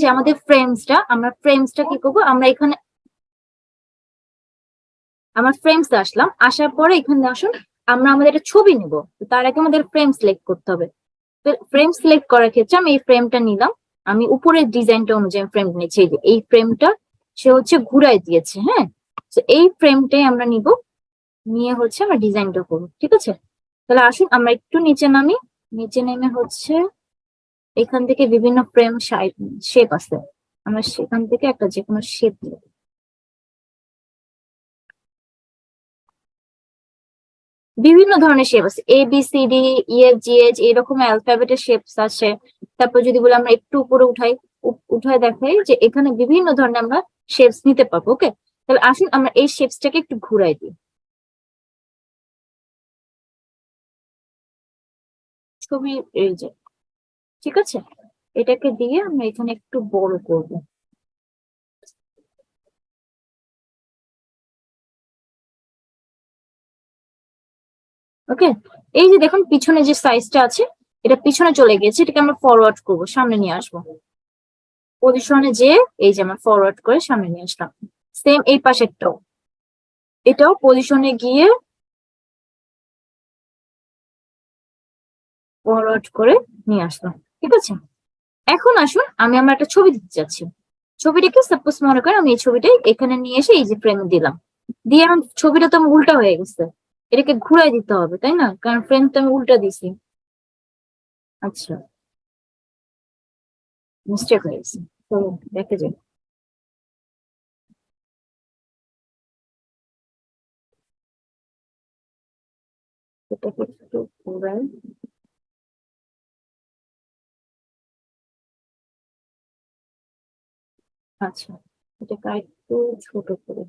যে আমাদের ফ্রেমসটা কি করবো আমরা এখানে আমার ফ্রেমস আসলাম, আসার পরে এখানে আসুন আমরা আমাদের একটা ছবি নিব। তার আগে আমাদের ফ্রেম সিলেক্ট করতে হবে। ফ্রেম সিলেক্ট করার ক্ষেত্রে আমি এই ফ্রেমটা নিলাম, আমি উপরের ডিজাইনটা অনুযায়ী ফ্রেম নিয়েছি। এই ফ্রেমটা সে হচ্ছে ঘুরাই দিয়েছে, হ্যাঁ। তো এই ফ্রেমটাই আমরা নিব, নিয়ে হচ্ছে আমরা ডিজাইনটা করবো, ঠিক আছে। তাহলে আসুন আমরা একটু নিচে নামি, নিচে নেমে হচ্ছে এখান থেকে বিভিন্ন ফ্রেম শেপ আছে, আমরা সেখান থেকে একটা যে কোনো শেপ নিব। বিভিন্ন ধরনের শেপ আছে, ABCD EFGH এরকম অ্যালফাবেটের শেপস আছে। তারপর যদি বলি আমরা একটু উপরে উঠাই দেখাই যে এখানে বিভিন্ন ধরনের আমরা শেপস নিতে পারবো। ওকে, তাহলে আসুন আমরা এই শেপসটাকে একটু ঘুরাই দিই, ছবি এই যে, ঠিক আছে। এটাকে দিয়ে আমরা এখানে একটু বড় করব। ওকে, এই যে দেখুন পিছনে যে সাইজটা আছে এটা পিছনে চলে গেছে, এটাকে আমরা ফরওয়ার্ড করব, সামনে নিয়ে আসবো। পজিশনে যে এই যে আমরা ফরওয়ার্ড করে সামনে নিয়ে আসলাম। সেম এই পাশেরটাও, এটাও পজিশনে গিয়ে ফরওয়ার্ড করে নিয়ে আসলাম, ঠিক আছে। এখন আসুন আমি আমার একটা ছবি দিতে চাচ্ছি। ছবিটাকে সাপোজ মনে করেন আমি এই ছবিটাই এখানে নিয়ে এসে এই যে ফ্রেমে দিলাম, দিয়ে আমার ছবিটা তো আমার উল্টা হয়ে গেছে, এটাকে ঘুরাই দিতে হবে তাই না, কারণ ফ্রেম তো আমি উল্টা দিছি। আচ্ছা, মিস্টেক হয়ে গেছে, তো দেখে যাই। এটাকে একটু ঘুরাই। আচ্ছা, এটাকে একটু ছোট করে।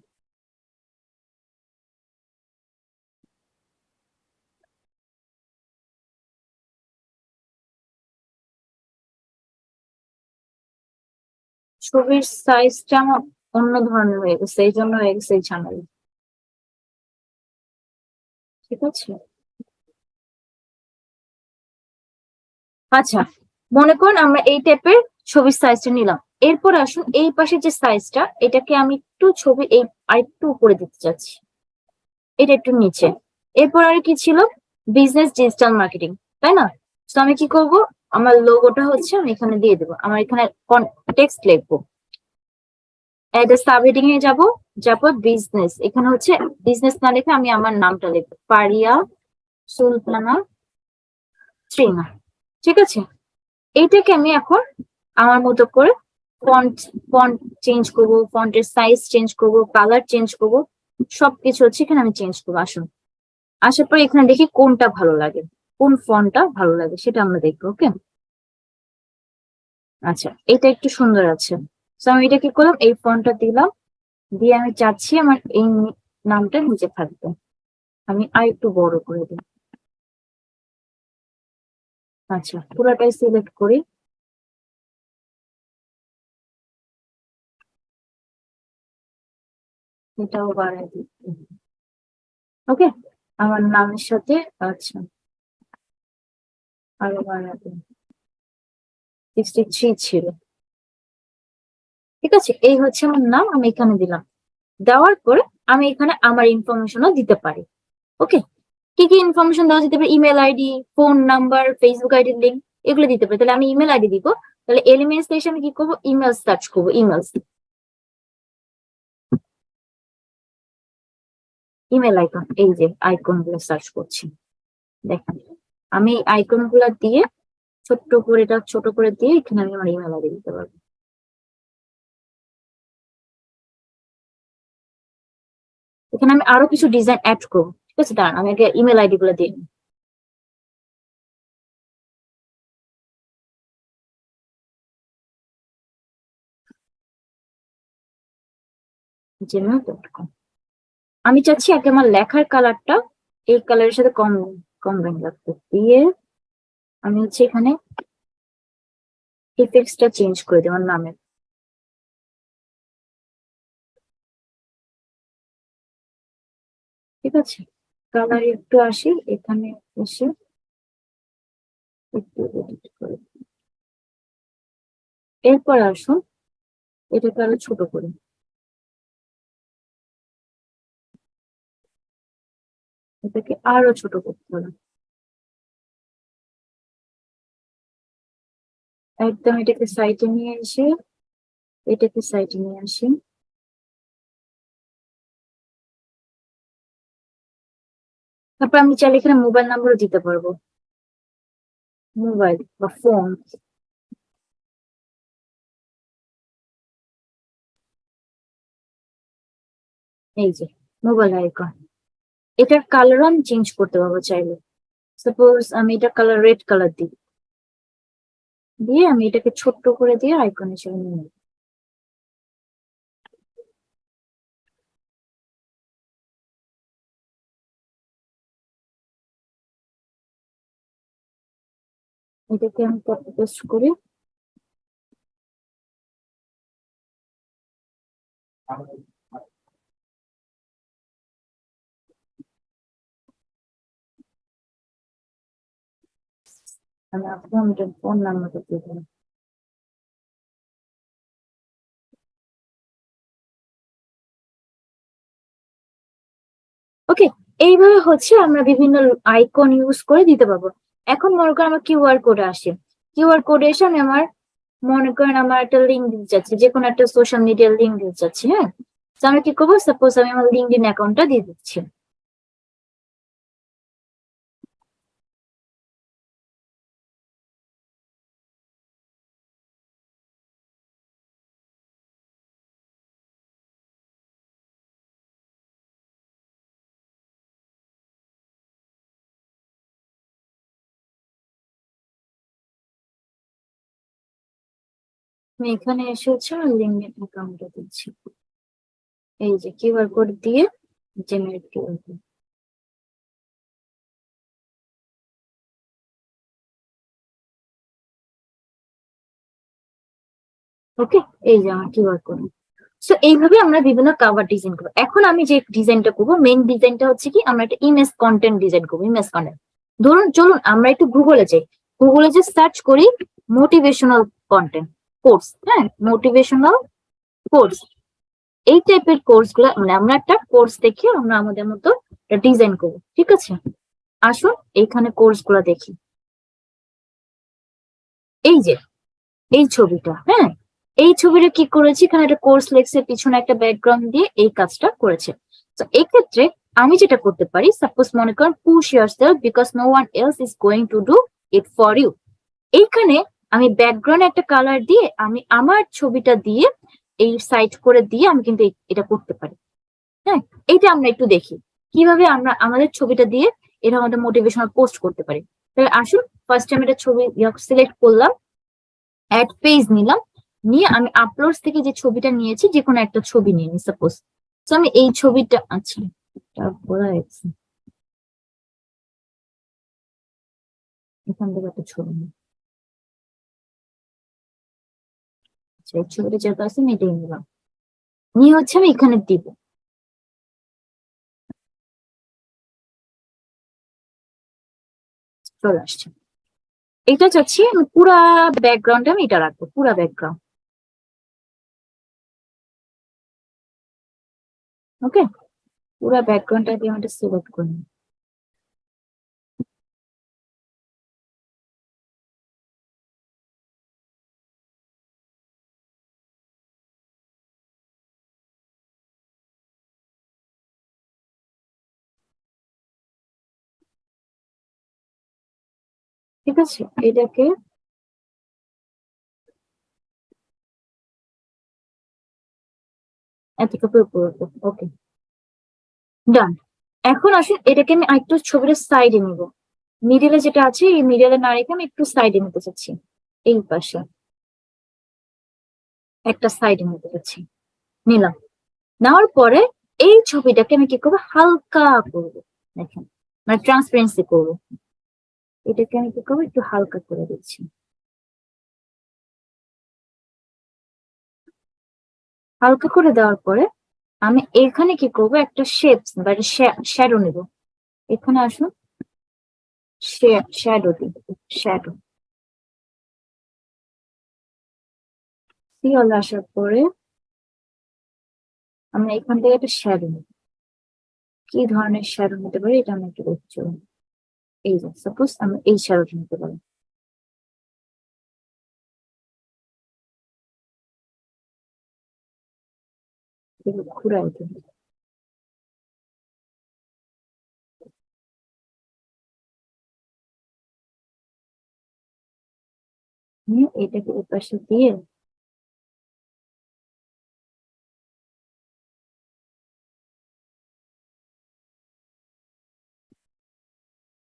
ছবির সাইজটা আমার অন্য ধরনের হয়ে গেছে, এই জন্য হয়ে গেছে এই ঝামেলা, ঠিক আছে। আচ্ছা, মনে করুন আমরা এই টাইপের ছবির সাইজটা নিলাম। এরপর আসুন এই পাশে যে সাইজটা, এটাকে আমি একটু ছবি এই আরেকটু উপরে দিতে চাচ্ছি, এটা একটু নিচে। এরপর আর কি ছিল, বিজনেস ডিজিটাল মার্কেটিং, তাই না। তো আমি কি করব, আমার লোগোটা হচ্ছে আমি এখানে দিয়ে দেবো, আমার এখানে টেক্সট লিখবো। সাবহেডিং এ যাব, যারপর বিজনেস, এখানে হচ্ছে বিজনেস না লিখে আমি আমার নামটা লিখবো, পারিয়া সুলতানা শ্রীনা, ঠিক আছে। এইটাকে আমি এখন আমার মতো করে ফন্ট ফন্ট চেঞ্জ করব, ফন্টের সাইজ চেঞ্জ করব, কালার চেঞ্জ করব, সবকিছু হচ্ছে এখানে আমি চেঞ্জ করবো। আসুন, আসার পরে এখানে দেখি কোনটা ভালো লাগে, কোন ফন্টটা ভালো লাগে সেটা আমরা দেখবো। ওকে, আচ্ছা, এটা একটু সুন্দর আছে। তো আমি এটা কি করলাম, এই ফন্টটা দিলাম, দিয়ে আমি চাচ্ছি আমার এই নামটা নিচে থাকবে, আমি আর একটু বড় করে দিই। আচ্ছা, পুরোটাই সিলেক্ট করি। এটাও বাড়াই দিই। ওকে, আমার নামের সাথে, আচ্ছা, আরো বাড়াই দিই, 63 ছিল, ঠিক আছে। এই হচ্ছে আমার নাম, আমি এখানে দিলাম। দেওয়ার পরে আমি এখানে আমার ইনফরমেশনও দিতে পারি। ওকে, কি কি ইনফরমেশন দেওয়া যেতে পারে, email ID, phone number, Facebook আইডির লিঙ্ক, এগুলো দিতে পারি। তাহলে আমি ইমেল আইডি দিব, তাহলে এলিমেন্টস এসে আমি কি করবো, ইমেল সার্চ করবো, ইমেল আইকন, এই যে আইকন গুলো সার্চ করছি, দেখেন আমি এই আইকন গুলা দিয়ে ছোট্ট করে, এটা ছোট করে দিয়ে এখানে আমি আমার ইমেল আইডি দিতে পারবো। এখানে আমি আরো কিছু ডিজাইন অ্যাড করবো, ঠিক আছে। দাঁড়ান আমি আগে ইমেল আইডি গুলো দিই। gmail.com, আমি চাচ্ছি আগে আমার লেখার কালারটা এই কালারের সাথে কম্বাইন রাখতে, দিয়ে আমি হচ্ছে এখানে ইফেক্টসটা চেঞ্জ করে দেবো আমার নামের, ঠিক আছে। কালার একটু আসি এখানে, এসে একটু edit করে এরপর আসুন এটাকে আরো ছোট করি। এটাকে আরো ছোট করতে হবে, একদম এটাকে সাইডে নিয়ে এসে এটাকে সাইডে নিয়ে আসি। তারপর আমি চাইলে এখানে মোবাইল নাম্বারও দিতে পারবো, মোবাইল বা ফোন। এই যে মোবাইল আইকন, এটার কালার আমি চেঞ্জ করতে পারবো চাইলে। সাপোজ আমি এটা কালার রেড কালার দিই, দিয়ে আমি এটাকে ছোট্ট করে দিয়ে আইকন হিসেবে নিয়ে নেব। এটাকে আমি কপি পেস্ট করি। আমি আপনার ফোন নাম্বারটা দিয়ে দিলাম। ওকে, এইভাবে হচ্ছে আমরা বিভিন্ন আইকন ইউজ করে দিতে পারবো। এখন মনে করেন আমার কিউআর কোডে আসে, কিউআর কোডে এসে আমি আমার মনে করেন আমার একটা লিঙ্ক দিতে চাচ্ছি, যে কোনো একটা সোশ্যাল মিডিয়ার লিঙ্ক দিতে চাচ্ছি। হ্যাঁ, তো আমি কি করবো, সাপোজ আমি আমার লিঙ্কডিন অ্যাকাউন্টটা দিয়ে দিচ্ছি। আমি এখানে এসে হচ্ছে আমার লিঙ্কডিন অ্যাকাউন্টটা দিচ্ছি, এই যে কিউআর কোড দিয়ে জেনারেট কিউআর কোড। ওকে, এই যে আমার কিউআর কোড। সো এইভাবে আমরা বিভিন্ন কাভার ডিজাইন করবো। এখন আমি যে ডিজাইনটা করবো, মেইন ডিজাইনটা হচ্ছে কি, আমরা একটা ইমেজ কন্টেন্ট ডিজাইন করবো, ইমেজ কন্টেন্ট। ধরুন চলুন আমরা একটু গুগলে যাই, গুগলে যে সার্চ করি মোটিভেশনাল কন্টেন্ট কোর্স। হ্যাঁ, মোটিভেশনাল কোর্স, এই টাইপের কোর্স গুলা, মানে আমরা একটা কোর্স দেখে আমরা আমাদের মতো ডিজাইন করবো। ঠিক আছে, আসুন এইখানে কোর্স গুলা দেখি। এই যে এই ছবিটা, হ্যাঁ, এই ছবিটা কি করেছি, এখানে একটা কোর্স লেক্সের পিছনে একটা ব্যাকগ্রাউন্ড দিয়ে এই কাজটা করেছে। তো এই ক্ষেত্রে আমি যেটা করতে পারি, সাপোজ মনে করেন push yourself because no one else is going to do it for you. এইখানে আমি ব্যাকগ্রাউন্ড একটা কালার দিয়ে আমি আমার ছবিটা দিয়ে এই সাইড করে দিয়ে আমি কিন্তু এটা করতে পারি। হ্যাঁ, এইটা আমরা একটু দেখি কিভাবে আমরা আমাদের ছবিটা দিয়ে এটা আমাদের মোটিভেশনাল পোস্ট করতে পারি। তাহলে আসুন, ফার্স্ট টাইম এটা ছবি সিলেক্ট করলাম, অ্যাড পেজ নিলাম, নিয়ে আমি আপলোডস থেকে যে ছবিটা নিয়েছি যে কোনো একটা ছবি নিয়ে নি সাপোজ। তো আমি এই ছবিটা, আচ্ছা এটা বলা হয়েছে, এখান থেকে একটা ছবি নিই। আচ্ছা, এই ছবিটা যেহেতু আছে আমি এটাই নিলাম, নিয়ে হচ্ছে আমি এখানে দিব। চলে আসছে। এটা চাচ্ছি আমি পুরা ব্যাকগ্রাউন্ডে আমি এটা রাখবো, পুরা ব্যাকগ্রাউন্ড। ওকে, পুরা ব্যাকগ্রাউন্ডটা দিয়ে আমি এটা সিলেক্ট করে নিই। ঠিক আছে, এটাকে এতটুকু করবো। ওকে, ডান। এখন আসুন এটাকে আমি আরেকটু ছবির সাইডে নিব, মিডিলে যেটা আছে এই মিডিলে না রেখে আমি একটু সাইডে নিতে চাচ্ছি, এই পাশে একটা সাইডে নিতে চাচ্ছি। নিলাম, নেওয়ার পরে এই ছবিটাকে আমি কি করবো, হালকা করবো। দেখেন, মানে ট্রান্সপারেন্সি করবো। এটাকে আমি কি করবো, একটু হালকা করে দিচ্ছি। হালকা করে দেওয়ার পরে আমি এখানে কি করবো, একটা শেপস বা শ্যাডো নিব। এখানে আসুন, শ্যাডো দিই, শ্যাডো। সিওল আসার পরে আমরা এখান থেকে একটা শ্যাডো নেব। কি ধরনের শ্যাডো নিতে পারি এটা আমি একটু দেখছি। এই যে সাপোজ আমি এই শ্যাডোটা নিতে পারি। ঘুরাই দিই। এটাকে এই পাশে দিয়ে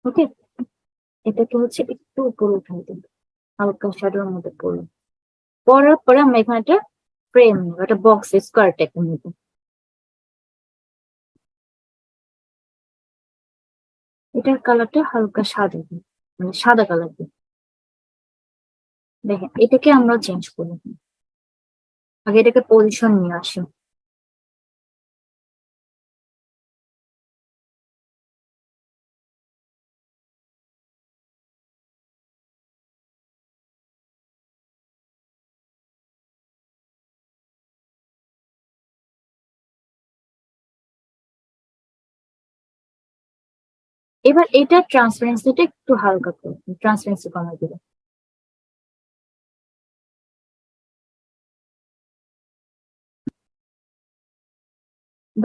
ওকে, এটাকে হচ্ছে একটু উপরে উঠাই দিই, হালকা শ্যাডোর মধ্যে পড়লো। পড়ার পরে আমরা এখানে একটা ফ্রেম নেবো, একটা বক্স স্কোয়ার টাইপ নেবো। এটার কালারটা হালকা সাদা দিই, মানে সাদা কালার দিই। দেখেন এটাকে আমরা চেঞ্জ করি, আগে এটাকে পজিশন নিয়ে আসি। এবার এটা ট্রান্সপারেন্সিটা একটু হালকা করে, ট্রান্সপারেন্সি কমাই দিবে।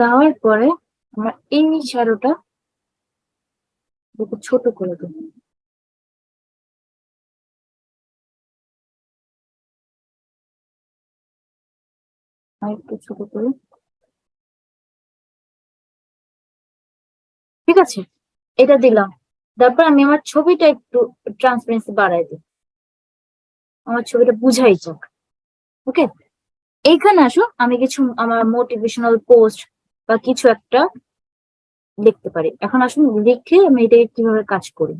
দেওয়ার পরে আমরা এই শ্যাডোটা একটু ছোট করে দেবো। আর একটু ছোট করে, ঠিক আছে, এটা দিলাম। তারপর আমি আমার ছবিটা একটু ট্রান্সপারেন্সি বাড়াই দিই, আমার ছবিটা বুঝাই যাক। ওকে, এইখানে আসো, আমি কিছু আমার মোটিভেশনাল পোস্ট বা কিছু একটা লিখতে পারি। এখন আসুন লিখে আমি এটাকে কিভাবে কাজ করি।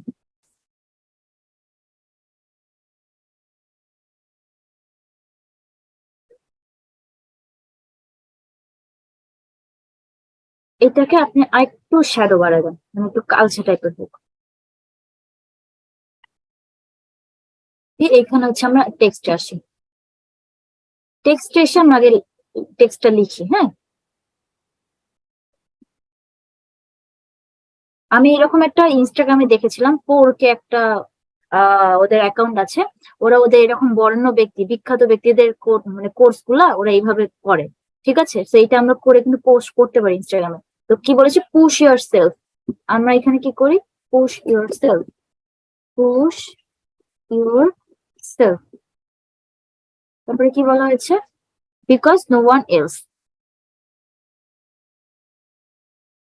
এটাকে আপনি আরেকটু শ্যাডো বাড়াবেন, মানে একটু কালচে টাইপের হোক। এখানে হচ্ছে আমরা টেক্সটে আসি, টেক্সটে এসে আমরা আগে টেক্সটটা লিখি। হ্যাঁ, আমি এরকম একটা ইনস্টাগ্রামে দেখেছিলাম, পোরকে একটা ওদের অ্যাকাউন্ট আছে, ওরা ওদের এরকম বরেণ্য ব্যক্তি, বিখ্যাত ব্যক্তিদের মানে কোর্স গুলা ওরা এইভাবে করে। ঠিক আছে, তো এটা আমরা করে কিন্তু পোস্ট করতে পারি ইনস্টাগ্রামে। তো কি বলেছে, পুশ ইউর সেলফ। আমরা এখানে কি করি, push yourself, push yourself. তারপরে কি বলা হয়েছে, because no one else,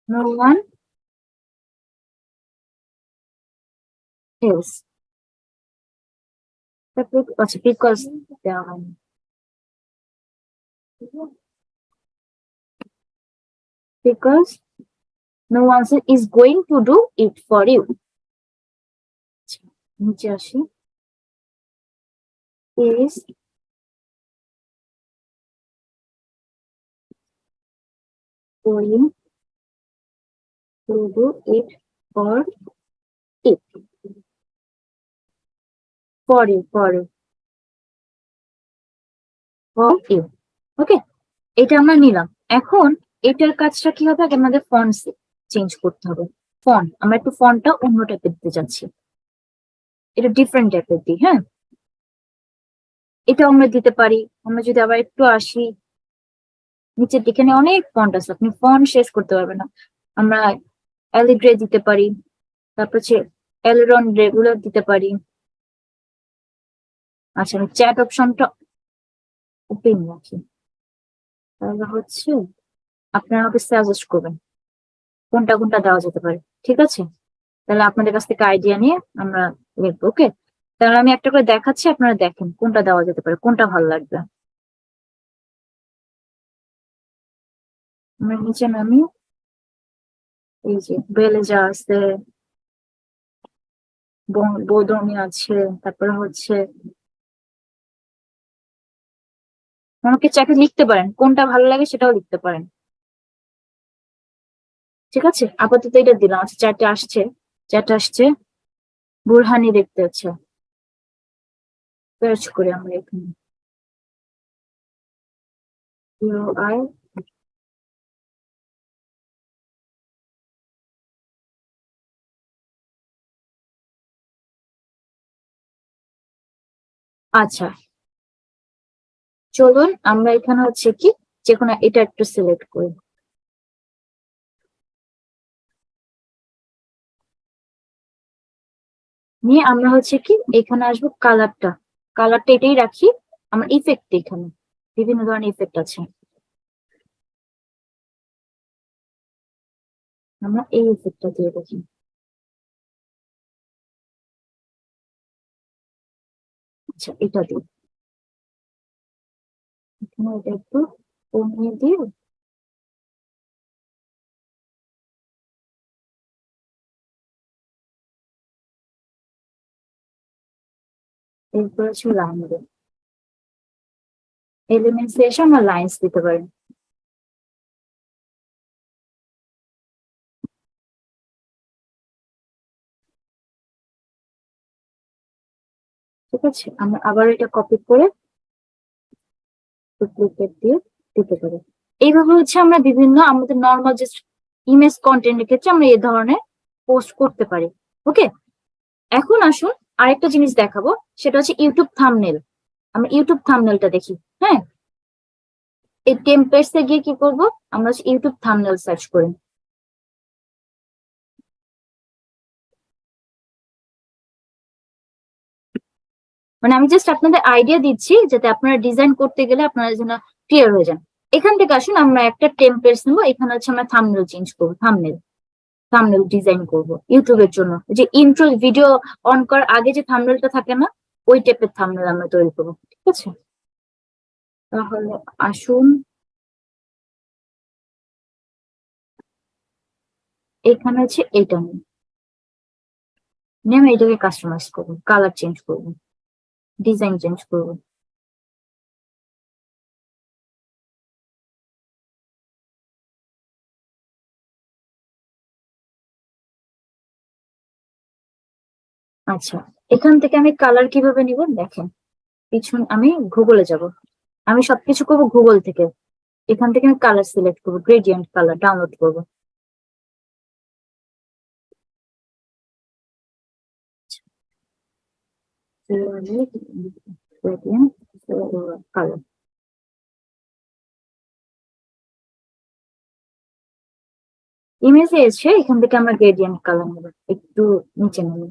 no one else. তারপরে আচ্ছা, বিকজ দেওয়া হয়নি, because no one is going to do it for you. নিচে আসি, is going to do it for it, for you, for you, for you. ওকে, এটা আমরা নিলাম। এখন এটার কাজটা কি হবে, আগে আমাদের ফন্ট চেঞ্জ করতে হবে। ফন্ট, আমরা একটু ফন্টটা অন্য টাইপের দিতে যাচ্ছি, এটা ডিফারেন্ট টাইপের দিই। হ্যাঁ, এটা আমরা দিতে পারি। আমরা যদি আবার একটু আসি নিচের দিকে, অনেক ফন্ট আছে, আপনি ফন্ট শেষ করতে পারবেন না। আমরা এলিগ্রে দিতে পারি, তারপর হচ্ছে এলরন রেগুলার দিতে পারি। আচ্ছা, আমি চ্যাট অপশনটা ওপেন রাখি, তাহলে হচ্ছে আপনারা আমাকে সাজেস্ট করবেন কোনটা কোনটা দেওয়া যেতে পারে। ঠিক আছে, তাহলে আপনাদের কাছ থেকে আইডিয়া নিয়ে আমরা লিখবো। ওকে, তাহলে আমি একটা করে দেখাচ্ছি, আপনারা দেখেন কোনটা দেওয়া যেতে পারে, কোনটা ভালো লাগবে। আমরা নিচে নামি, এই যে বেলেজা আছে, বৌদমি আছে, তারপরে হচ্ছে আমাকে চাকে লিখতে পারেন, কোনটা ভালো লাগে সেটাও লিখতে পারেন। ঠিক আছে, আপাতত এটা দিলাম। আচ্ছা, চ্যাটে আসছে, চ্যাট আসছে, বুরহানি দেখতে হচ্ছে, সার্চ করে আমরা এখানে UI আচ্ছা, চলুন আমরা এখানে হচ্ছে কি যে কোনো এটা একটু সিলেক্ট করি। নিয়ে আমরা হচ্ছে কি এখানে আসবো কালারটা এটাই রাখি। আমরা ইফেক্ট এখানে বিভিন্ন ধরনের ইফেক্ট আছে, আমরা এই ইফেক্টটা দিয়ে দেখি। আচ্ছা, এটা দিই, এখানে এটা একটু কমিয়ে দিয়ে এরপর হচ্ছে লাইন দেব। এলিমেন্টস এসে আমরা লাইন্স দিতে পারি। ঠিক আছে, আমরা আবার এটা কপি করে ডুপ্লিকেট দিয়ে দিতে পারি। এইভাবে হচ্ছে আমরা বিভিন্ন আমাদের নর্মাল জাস্ট ইমেজ কন্টেন্টের ক্ষেত্রে আমরা এই ধরনের পোস্ট করতে পারি। ওকে, এখন আসুন আরেকটা জিনিস দেখাবো, সেটা হচ্ছে ইউটিউব থাম্বনেল। আমরা ইউটিউব থাম্বনেলটা দেখি। হ্যাঁ, এই টেমপ্লেটস এ গিয়ে কি করব, আমরা হচ্ছে ইউটিউব থাম্বনেল সার্চ করি। মানে আমি জাস্ট আপনাদের আইডিয়া দিচ্ছি যাতে আপনারা ডিজাইন করতে গেলে আপনারা যেন ক্লিয়ার হয়ে যান। এখান থেকে আসুন আমরা একটা টেমপ্লেটস নেবো, এখানে হচ্ছে আমরা থাম্বনেল চেঞ্জ করবো, থাম্বনেল ডিজাইন করব ইউটিউবের জন্য। যে ইন্ট্রো ভিডিও অন করার আগে যে থাম্বনেলটা থাকে না, ওই টাইপের থাম্বনেল আমরা তৈরি করবো। ঠিক আছে, তাহলে আসুন এখানে হচ্ছে এটা নিই, নিয়ে আমি এটাকে কাস্টমাইজ করবো, কালার চেঞ্জ করবো, ডিজাইন চেঞ্জ করবো। আচ্ছা, এখান থেকে আমি কালার কিভাবে নিব দেখেন। পিছন আমি গুগলে যাব, আমি সবকিছু করবো গুগল থেকে। এখান থেকে আমি কালার সিলেক্ট করবো, গ্রেডিয়েন্ট কালার ডাউনলোড করবো। গ্রেডিয়েন্ট কালার, ইমেজে এসে এখান থেকে আমরা গ্রেডিয়েন্ট কালার নেবো, একটু নিচে নেবো।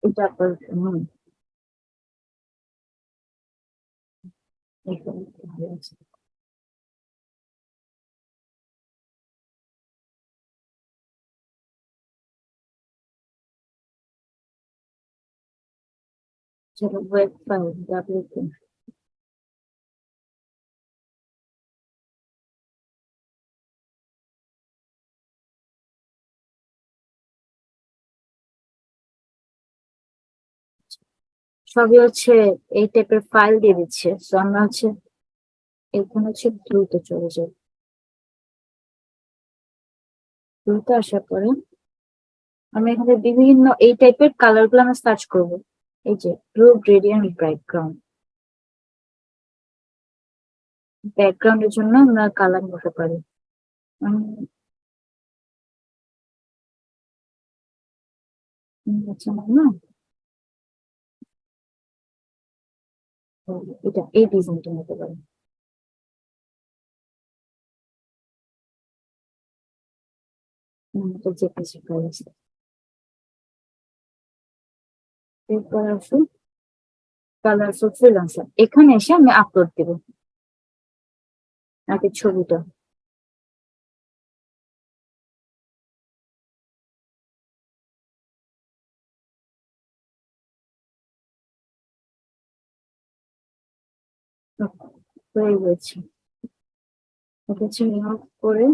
এটা আপনার এখানে ভালো আছে। চলো ওয়েব ফাইল ডাব্লিউপি, সবই হচ্ছে এই টাইপের ফাইল দিয়ে দিচ্ছে। তো আমরা হচ্ছে এখানে হচ্ছে দ্রুত চলে যাই, দ্রুত আসার পরে আমরা এখানে বিভিন্ন এই টাইপের কালার গুলো আমরা সার্চ করবো। এই যে ব্লু গ্রেডিয়েন্ট ব্যাকগ্রাউন্ড, ব্যাকগ্রাউন্ডের জন্য আমরা কালার নিতে পারি। আচ্ছা না, এটা এই ডিজাইনটা নিতে পারি। এটা যে কিছু আছে। এরপর আসুন কালারফুল ফ্রিল্যান্সার, এখানে এসে আমি আপলোড দিব আগে ছবিটা। হয়ে গেছে, এটা হচ্ছে রিমুভ করে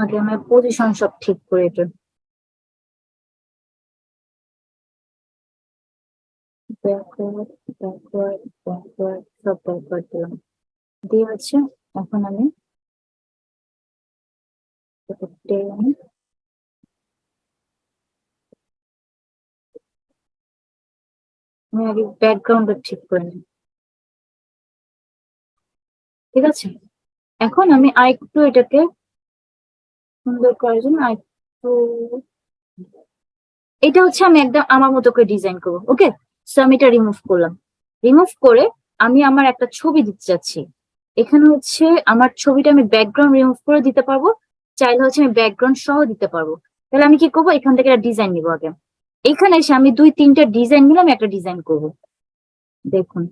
আগে আমার পজিশন সব ঠিক করে এটা ব্যাকওয়ার্ড ব্যাকওয়ার্ড ব্যাকওয়ার্ড সব ব্যাকওয়ার্ড দিলাম দিয়ে আছে। এখন আমি এটা টেনে আমি আগে ব্যাকগ্রাউন্ডটা ঠিক করে নিই। ঠিক আছে, এখন আমি আরেকটু এটাকে সুন্দর করার জন্য আরেকটু এটা হচ্ছে আমি একদম আমার মতো করে ডিজাইন করবো। ওকে, সো আমি এটা রিমুভ করলাম। রিমুভ করে আমি আমার একটা ছবি দিতে চাচ্ছি। এখানে হচ্ছে আমার ছবিটা আমি ব্যাকগ্রাউন্ড রিমুভ করে দিতে পারবো, চাইলে হচ্ছে আমি ব্যাকগ্রাউন্ড সহ দিতে পারবো। তাহলে আমি কি করবো, এখান থেকে একটা ডিজাইন নিবো আগে। এখানে এসে আমি 2-3টা ডিজাইন নিলাম, একটা ডিজাইন করব। দেখুন,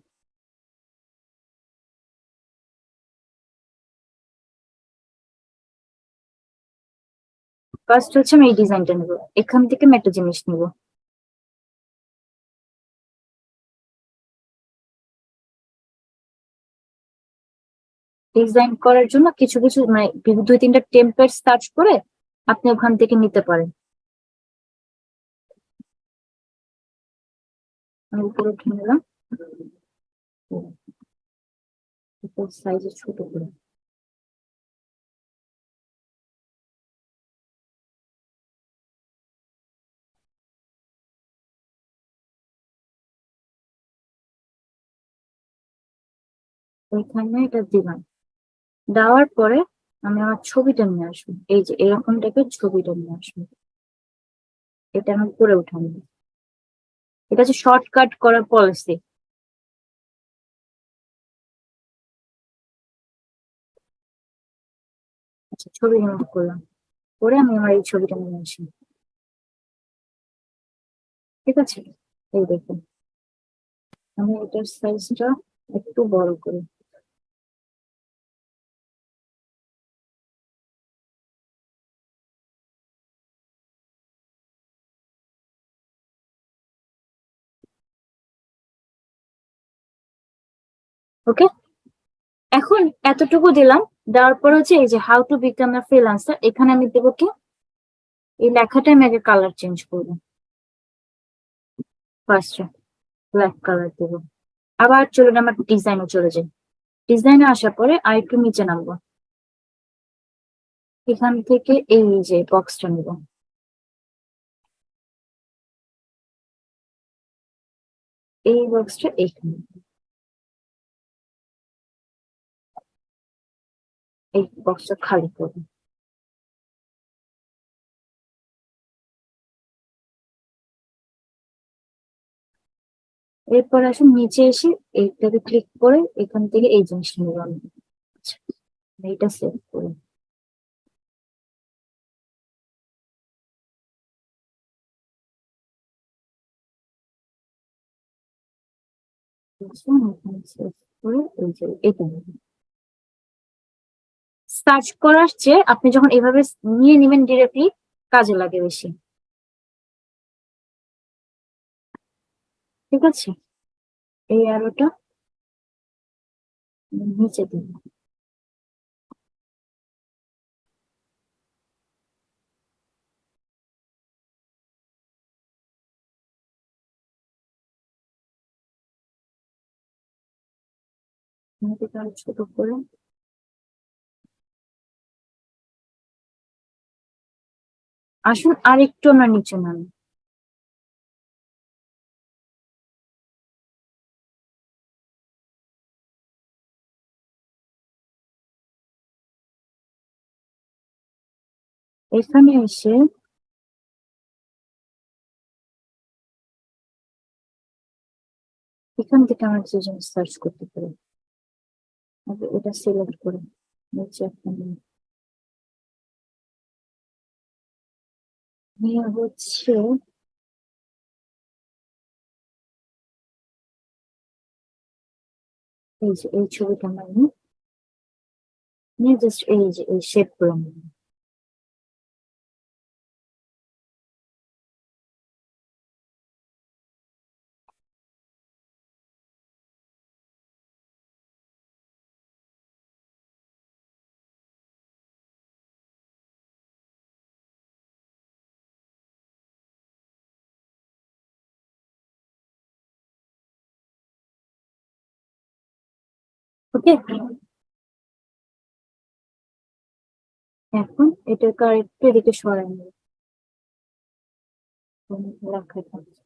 ফার্স্ট হচ্ছে আমি এই ডিজাইনটা নিবো, এখান থেকে আমি একটা জিনিস নিবো। ডিজাইন করার জন্য কিছু কিছু মানে 2-3টা টেমপ্লেট সার্চ করে আপনি ওখান থেকে নিতে পারেন। আমি উপরে উঠে নিলাম, সাইজে ছোট করে। ওইখানে এটা দিলাম, দেওয়ার পরে আমি আমার ছবিটা নিয়ে আসবো, এই যে এরকম টাইপের ছবিটা নিয়ে আসবো। এটা আমি উপরে উঠাবো, এটা হচ্ছে শর্টকাট করার পলিসি। আচ্ছা, ছবি রিমুভ করলাম, করে আমি আমার এই ছবিটা নিয়ে আসি। ঠিক আছে, এই দেখুন আমি এটার সাইজটা একটু বড় করি। ওকে, এখন এতটুকু দিলাম। দেওয়ার পর হচ্ছে এই যে how to become a freelancer, এখানে আমি দেবো কি, এই লেখাটা আমি আগে কালার চেঞ্জ করবো। ফার্স্টে ব্ল্যাক কালার দেবো। আবার চলুন আমার ডিজাইনে চলে যাই। ডিজাইনে আসার পরে আর একটু নিচে নামবো, এখান থেকে এই যে বক্সটা নিব। এই বক্সটা এইখানে, এই বক্সটা খালি করবো। এরপর আসুন নিচে এসে এইটাতে ক্লিক করে এখান থেকে এই জিনিসটা নিব আমি। আচ্ছা, এইটা সেভ করি। আচ্ছা, এখানে সেভ করে এই যে এটা নিব। সার্চ করার চেয়ে আপনি যখন এভাবে নিয়ে নিবেন ডিরেক্টলি, কাজে লাগে বেশি। ঠিক আছে, এই অ্যারোটা নিচে দিন। এটাকে আরো ছোট করে আসুন, আর একটু আমরা নিচে নামি। এখানে এসে এখান থেকে আমরা যে জিনিস সার্চ করতে পারি, আগে এটা সিলেক্ট করে নিচে একটা নিয়ে হচ্ছে এই যে এই ছবিটা আমরা নিয়ে জাস্ট এই যে এই শেপ করে নিই। ওকে, এখন এটাকে আর একটু এদিকে সরাই নেব, রাখা থাকবে।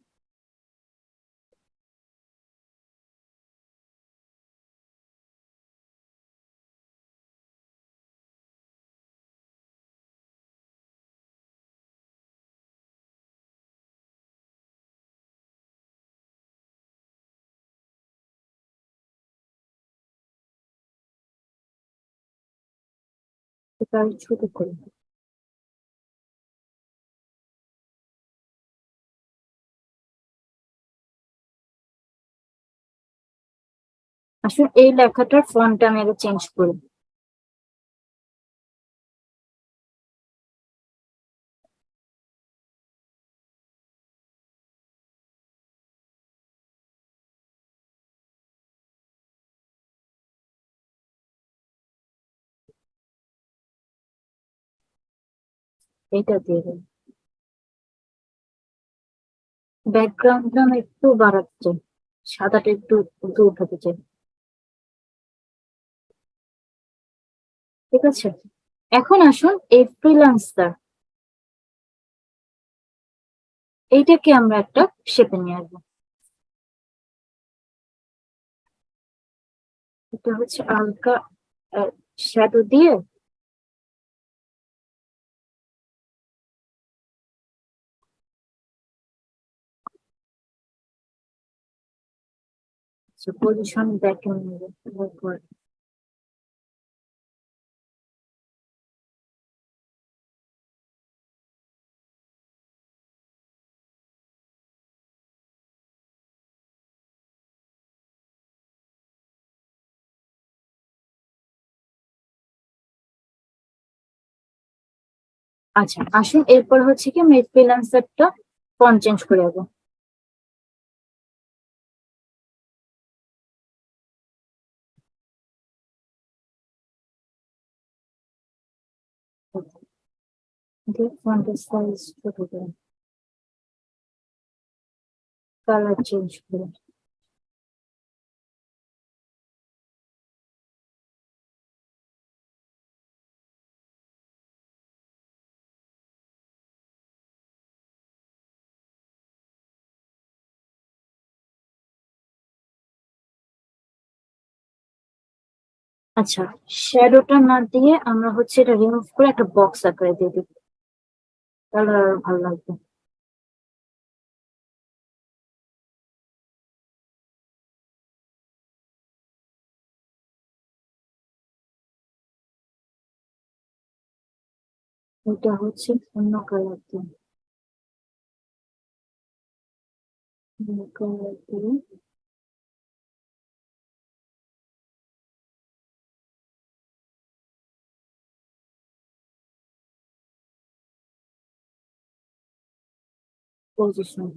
এটা আর ছোট করে, আসলে এই লেখাটার ফন্টটা আমি আগে চেঞ্জ করি। এইটা দিয়ে দেবো, ব্যাকগ্রাউন্ডটা আমি একটু বাড়াতে চাই, সাদাটা একটু উঠে উঠাতে চাই। ঠিক আছে, এখন আসুন এই ফ্রিল্যান্সার এইটাকে আমরা একটা শেপে নিয়ে আসবো। এটা হচ্ছে হালকা শ্যাডো দিয়ে, পজিশন ব্যাকে নেবো। আচ্ছা, আসুন এরপর হচ্ছে কি আমি ফ্রিল্যান্সারটা ফন্ট চেঞ্জ করে দেবো। দিয়ে ফন্টের সাইজ ছোট করে, কালার চেঞ্জ করে। আচ্ছা, শ্যাডোটা না দিয়ে আমরা হচ্ছে এটা রিমুভ করে একটা বক্স আকারে দিয়ে দিই, তাহলে আরো ভালো লাগবে। এটা হচ্ছে অন্য কালার দিয়ে, অন্য কালার দিয়ে পজিশন।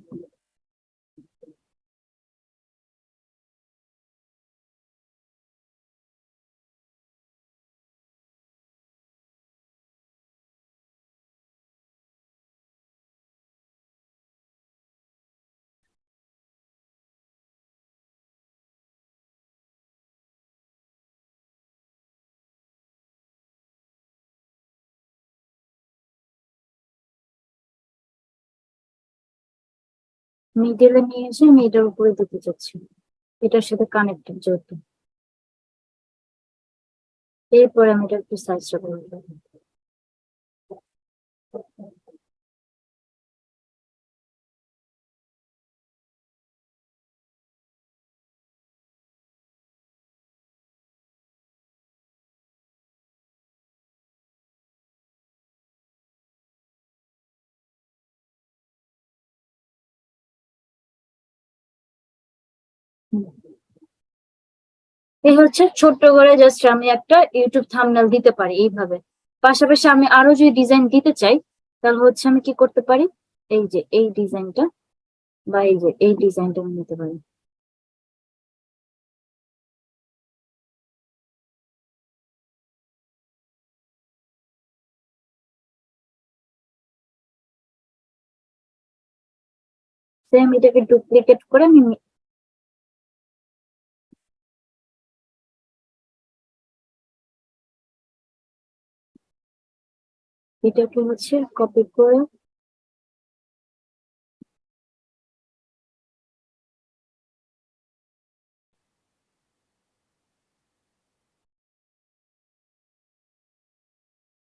মিডলে নিয়ে এসে আমি এটার উপরে দিতে চাচ্ছি, এটার সাথে কানেক্টেড যেহেতু। এরপরে আমি এটা একটু সাইজটা করে দেবো। হুম। এই হচ্ছে ছোট্ট করে জাস্ট আমি একটা ইউটিউব থাম্বনেল দিতে পারি এইভাবে। পাশাপাশি আমি আরো যদি ডিজাইন দিতে চাই, তাহলে হচ্ছে আমি কি করতে পারি, এই যে এই ডিজাইনটা বা এই যে এই ডিজাইনটা আমি নিতে পারি। সেম এটাকে ডুপ্লিকেট করে আমি এটাকে হচ্ছে কপি করে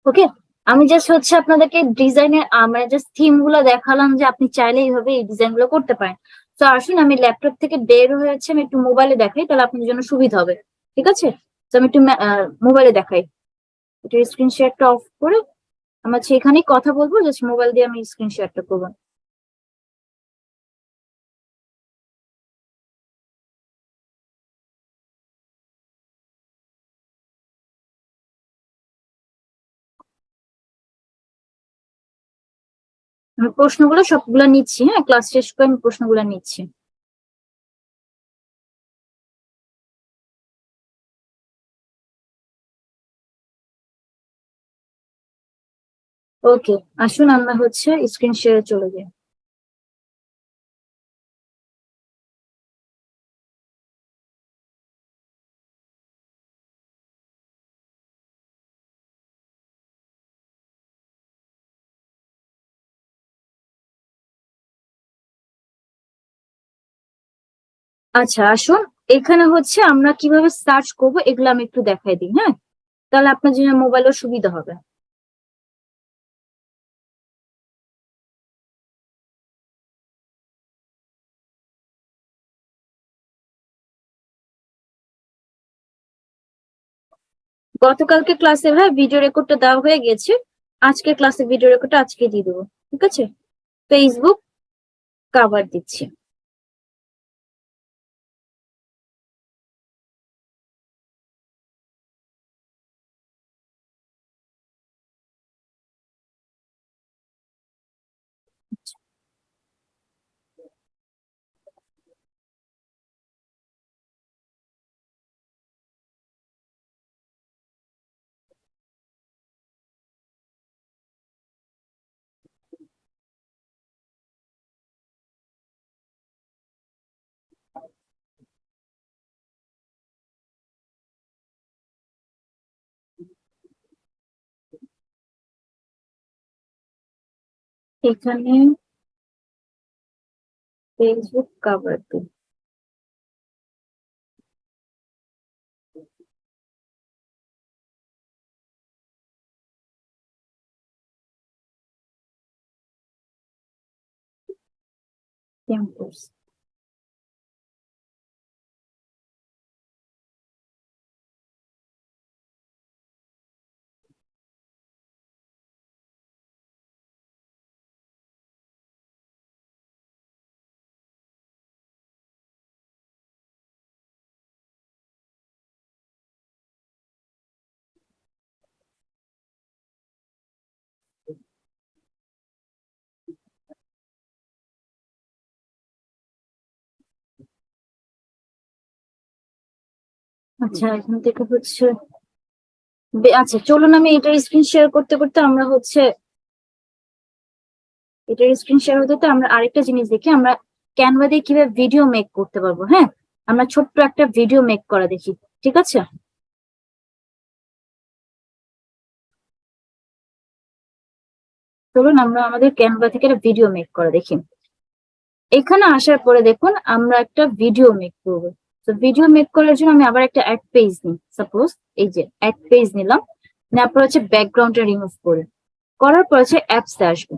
ওকে। আমি জাস্ট হচ্ছে আপনাদেরকে ডিজাইনের মানে জাস্ট থিম গুলো দেখালাম যে আপনি চাইলে এইভাবে এই ডিজাইন গুলো করতে পারেন। তো আসুন আমি ল্যাপটপ থেকে বের হয়েছে আমি একটু মোবাইলে দেখাই, তাহলে আপনার জন্য সুবিধা হবে। ঠিক আছে, তো আমি একটু মোবাইলে দেখাই। এটা স্ক্রিন শেয়ারটা অফ করে আমরা সেখানেই কথা বলবো, জাস্ট মোবাইল দিয়ে আমি স্ক্রিন শেয়ারটা করবো। আমি প্রশ্নগুলো সবগুলো নিচ্ছি, হ্যাঁ ক্লাস শেষ করে আমি প্রশ্নগুলো নিচ্ছি। ওকে, আসুন আমরা হচ্ছে স্ক্রিন শেয়ারে চলে যাই। আচ্ছা আসুন, এখানে হচ্ছে আমরা কিভাবে সার্চ করব এগুলো আমি একটু দেখাই দিই, হ্যাঁ তাহলে আপনার জন্য মোবাইলেও সুবিধা হবে। গতকালকে ক্লাসে ভাই ভিডিও রেকর্ডটা দেওয়া হয়ে গেছে, আজকের ক্লাসে ভিডিও রেকর্ডটা আজকে দিয়ে দেবো। ঠিক আছে, ফেসবুক কাভার দিচ্ছি। এখানে ফেসবুক কাভার দিই। ক্যাম্পাস। আচ্ছা এখান থেকে হচ্ছে আচ্ছা চলুন আমি এটার স্ক্রিন শেয়ার করতে করতে আমরা হচ্ছে এটার স্ক্রিন শেয়ার হতে হতে আমরা আরেকটা জিনিস দেখি, আমরা ক্যানভা দিয়ে কিভাবে ভিডিও মেক করতে পারবো। হ্যাঁ, আমরা ছোট্ট একটা ভিডিও মেক করা দেখি। ঠিক আছে, চলুন আমরা আমাদের ক্যানভা থেকে একটা ভিডিও মেক করা দেখি। এখানে আসার পরে দেখুন আমরা একটা ভিডিও মেক করবো। তো ভিডিও মেক করার জন্য আমি আবার একটা অ্যাড পেজ নিই, সাপোজ এই যে অ্যাড পেজ নিলাম, নেওয়ার পর হচ্ছে ব্যাকগ্রাউন্ডটা রিমুভ করে করার পর হচ্ছে অ্যাপসে আসবো।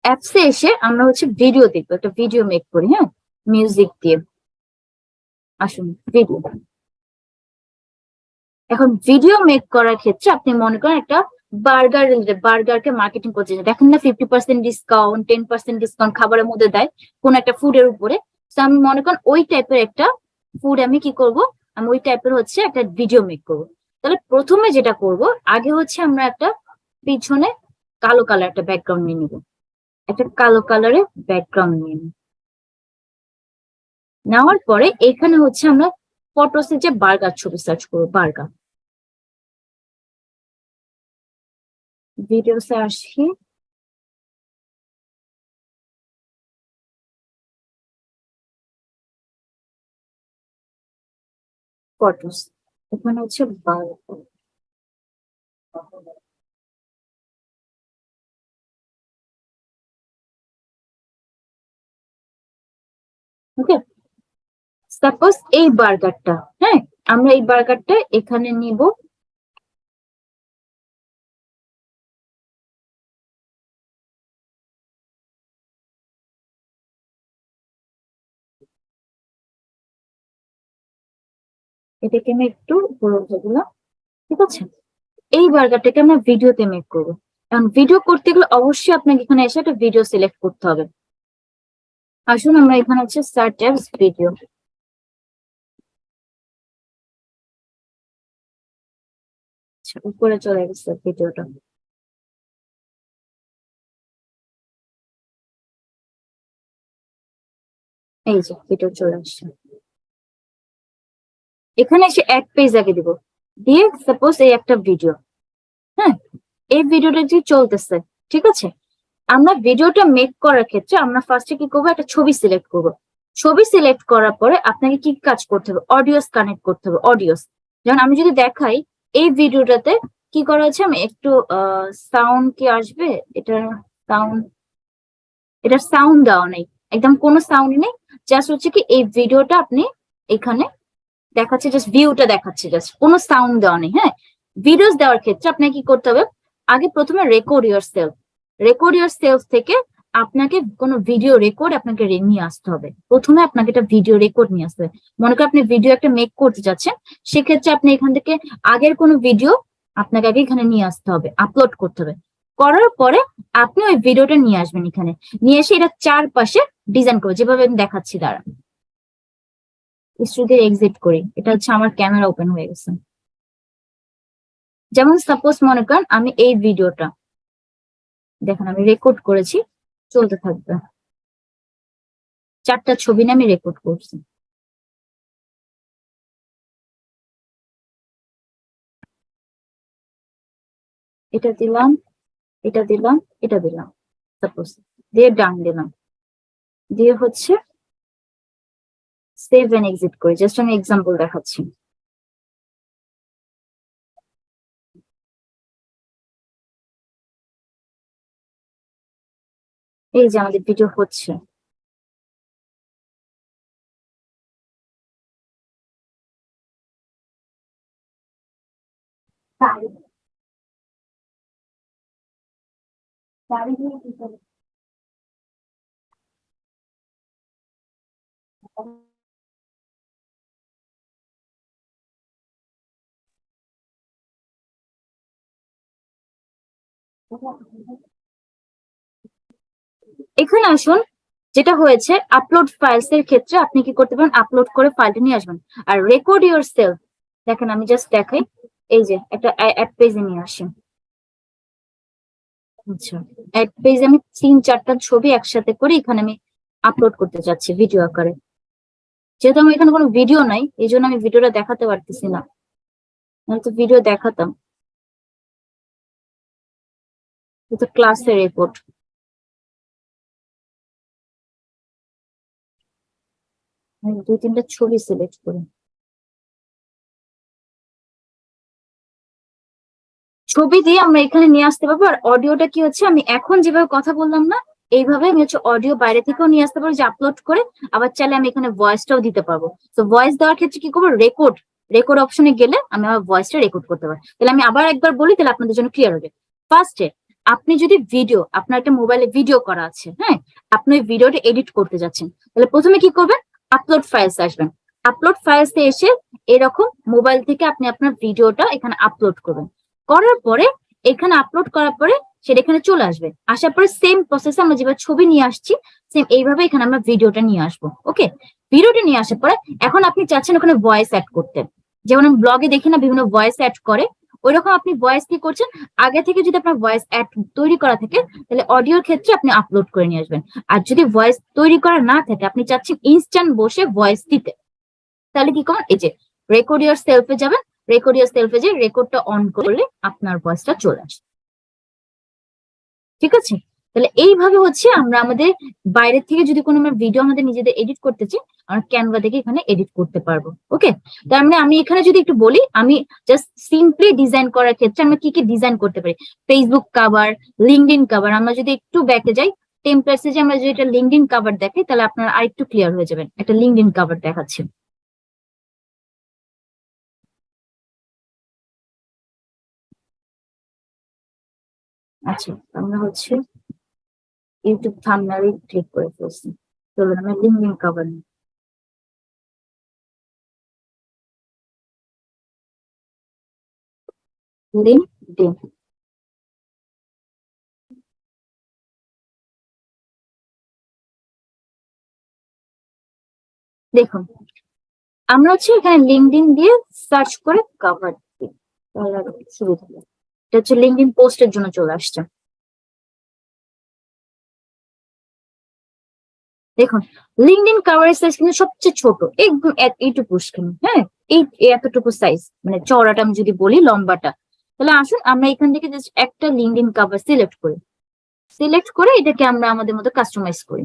অ্যাপসে এসে আমরা হচ্ছে ভিডিও দেখবো, একটা ভিডিও মেক করি, হ্যাঁ মিউজিক দিয়ে। আসুন ভিডিও। এখন ভিডিও মেক করার ক্ষেত্রে আপনি মনে করেন একটা বার্গারকে মার্কেটিং করছে, দেখেন না 50% ডিসকাউন্ট 10% ডিসকাউন্ট খাবারের মধ্যে দেয় কোন একটা ফুডের উপরে। তো আমি মনে করেন ওই টাইপের একটা ফুড আমি কি করব, আমি ওই টাইপের হচ্ছে একটা ভিডিও মেক করব। তাহলে প্রথমে যেটা করব, আগে হচ্ছে আমরা একটা পিছনে কালো কালার একটা ব্যাকগ্রাউন্ড নিয়ে নিব, একটা কালো কালারের ব্যাকগ্রাউন্ড নিয়ে নিব। নেওয়ার পরে এখানে হচ্ছে আমরা ফটোসে যে বার্গার ছবি সার্চ করবো, বার্গার ভিডিওসে আসি। ফটোস, এখানে হচ্ছে বার্গার। ওকে, সাপোজ এই বার্গারটা, হ্যাঁ আমরা এই বার্গারটা এখানে নিব, এটাকে আমি একটু উপরে উঠে দিলাম, ঠিক আছে। এই বার্গারটাকে আমরা ভিডিওতে মেক করবো। এখন ভিডিও করতে গেলে অবশ্যই আপনাকে এখানে এসে একটা ভিডিও সিলেক্ট করতে হবে। আসুন আমরা এখানে হচ্ছে সার্চ অ্যাপস ভিডিও, উপরে চলে গেছে ভিডিওটা, এই যে ভিডিও চলে আসছে। এখানে এসে এক পেজ আগে দিব, দিয়ে সাপোজ এই একটা ভিডিও, হ্যাঁ এই ভিডিওটা যে চলতেছে, ঠিক আছে। আমরা ভিডিওটা মেক করার ক্ষেত্রে আমরা ফার্স্টে কি করবো, একটা ছবি সিলেক্ট করবো। ছবি সিলেক্ট করার পরে আপনাকে কি কাজ করতে হবে, অডিওস কানেক্ট করতে হবে, অডিওস। যেমন আমি যদি দেখাই এই ভিডিওটাতে কি করা হচ্ছে, আমি একটু সাউন্ড কি আসবে, এটা সাউন্ড, এটা সাউন্ড দেওয়া নেই, একদম কোনো সাউন্ড নেই, জাস্ট হচ্ছে কি এই ভিডিওটা আপনি এখানে দেখাচ্ছে, জাস্ট ভিউটা দেখাচ্ছে, জাস্ট কোনো সাউন্ড দেওয়া নেই। হ্যাঁ, ভিডিওস দেওয়ার ক্ষেত্রে আপনাকে কি করতে হবে, আগে প্রথমে record your self, record your self থেকে আপনাকে কোনো ভিডিও রেকর্ড আপনাকে নিয়ে আসতে হবে। প্রথমে আপনাকে একটা ভিডিও রেকর্ড নিয়ে আসতে হবে। মনে করেন আপনি ভিডিও একটা মেক করতে যাচ্ছেন, সেক্ষেত্রে আপনি এখান থেকে আগের কোনো ভিডিও আপনাকে আগে এখানে নিয়ে আসতে হবে, আপলোড করতে হবে। করার পরে আপনি ওই ভিডিওটা নিয়ে আসবেন এখানে, নিয়ে এসে এটা চারপাশে ডিজাইন করবে, যেভাবে আমি দেখাচ্ছি। দ্বারা স্টুডিও এক্সিট করি, এটা হচ্ছে আমার ক্যামেরা ওপেন হয়ে গেছে। যেমন সাপোজ মনে করেন আমি এই ভিডিওটা দেখেন আমি রেকর্ড করেছি, চলতে থাকবে, চারটা ছবি নিয়ে আমি রেকর্ড করছি। এটা দিলাম, এটা দিলাম, এটা দিলাম, সাপোজ দিয়ে ডান দিলাম, দিয়ে হচ্ছে সেভ এন্ড এক্সিট করি, জাস্ট আমি এক্সাম্পল দেখাচ্ছি। এই যে আমাদের ভিডিও হচ্ছে, এখানে আসুন, যেটা হয়েছে আপলোড ফাইলস এর ক্ষেত্রে আপনি কি করতে পারেন, আপলোড করে ফাইলটা নিয়ে আসবেন। আর রেকর্ড ইউর সেলফ, দেখেন আমি জাস্ট দেখাই, এই যে একটা অ্যাড পেজে নিয়ে আসি। আচ্ছা, এক পেজ আমি তিন চারটা ছবি একসাথে করে এখানে আমি আপলোড করতে চাচ্ছি ভিডিও আকারে। যেহেতু আমার এখানে কোনো ভিডিও নাই, এই জন্য আমি ভিডিওটা দেখাতে পারতেছি না, তো ভিডিও দেখাতাম। এটা ক্লাসের রিপোর্ট, আমি দুই তিনটা ছবি সিলেক্ট করি, ছবি দিয়ে আমরা এখানে নিয়ে আসতে পারবো। আর অডিওটা কি হচ্ছে, আমি এখন যেভাবে কথা বললাম না, এইভাবে আমি হচ্ছে অডিও বাইরে থেকেও নিয়ে আসতে পারবো, যে আপলোড করে আবার চাইলে আমি এখানে ভয়েসটাও দিতে পারবো। তো ভয়েস দেওয়ার ক্ষেত্রে কি করবো, রেকর্ড, রেকর্ড অপশনে গেলে আমি আমার ভয়েসটা রেকর্ড করতে পারি। তাহলে আমি আবার একবার বলি, তাহলে আপনাদের জন্য ক্লিয়ার হবে। ফার্স্টে আপনি যদি ভিডিও, আপনার একটা মোবাইলে ভিডিও করা আছে, হ্যাঁ আপনি ওই ভিডিওটা এডিট করতে যাচ্ছেন, তাহলে প্রথমে কি করবেন, আপলোড ফাইলস আসবেন। আপলোড ফাইলসে এসে এরকম মোবাইল থেকে আপনি আপনার ভিডিওটা এখানে আপলোড করবেন। করার পরে এখানে আপলোড করার পরে সেটা এখানে চলে আসবে, আসার পরে সেম প্রসেসে আমরা যেভাবে ছবি নিয়ে আসছি, সেম এইভাবে এখানে আমরা ভিডিওটা নিয়ে আসবো। ওকে, ভিডিওটা নিয়ে আসার পরে এখন আপনি চাচ্ছেন ওখানে ভয়েস অ্যাড করতে, যেমন আমি ব্লগে দেখি না বিভিন্ন ভয়েস অ্যাড করে, ওইরকম আপনি ভয়েস কি করছেন, আগে থেকে যদি আপনার ভয়েস অ্যাড তৈরি করা থাকে, তাহলে অডিওর ক্ষেত্রে আপনি আপলোড করে নিয়ে আসবেন। আর যদি ভয়েস তৈরি করা না থাকে, আপনি চাচ্ছেন ইনস্ট্যান্ট বসে ভয়েস দিতে, তাহলে কি করুন, এই যে রেকর্ড ইউর সেলফে যাবেন, রেকর্ড ইউর সেলফে যে রেকর্ডটা অন করলে আপনার ভয়েসটা চলে আসে। ঠিক আছে, তাহলে এইভাবে হচ্ছে আমরা আমাদের বাইরের থেকে যদি কোনো আমরা ভিডিও আমাদের নিজেদের এডিট করতে চাই, আমরা ক্যানভা থেকে এখানে এডিট করতে পারবো। ওকে, তার মানে আমি এখানে যদি একটু বলি, আমি জাস্ট সিম্পলি ডিজাইন করার ক্ষেত্রে আমরা কি কি ডিজাইন করতে পারি, ফেসবুক কাভার, লিঙ্কডইন কাভার। আমরা যদি একটু ব্যাকে যাই, টেমপ্লেটসে যে আমরা যেটা লিঙ্কডইন কভার দেখাই তাহলে আপনারা আরেকটু ক্লিয়ার হয়ে যাবেন। একটা লিঙ্কডইন কভার দেখাচ্ছে। আচ্ছা, আমরা হচ্ছে ইউটিউব থাম্বনেইল ক্লিক করে ফেলছি। চলুন আমরা লিঙ্কডইন কভার নিই। লিঙ্কডইন, দেখুন আমরা হচ্ছে এখানে লিঙ্কডইন দিয়ে সার্চ করে কভার দিই, তাহলে আরো সুবিধা হবে। এটা হচ্ছে লিঙ্কডইন পোস্টের জন্য চলে আসছে। দেখুন লিঙ্কডইন কভারেজ সাইজ কিন্তু সবচেয়ে ছোট, একদম এইটুকু হ্যাঁ, এই এতটুকু সাইজ, মানে চওড়াটা আমি যদি বলি, লম্বাটা। তাহলে আসুন আমরা এখান থেকে জাস্ট একটা লিঙ্কডইন কভার সিলেক্ট করি। সিলেক্ট করে এটাকে আমরা আমাদের মতো কাস্টমাইজ করি।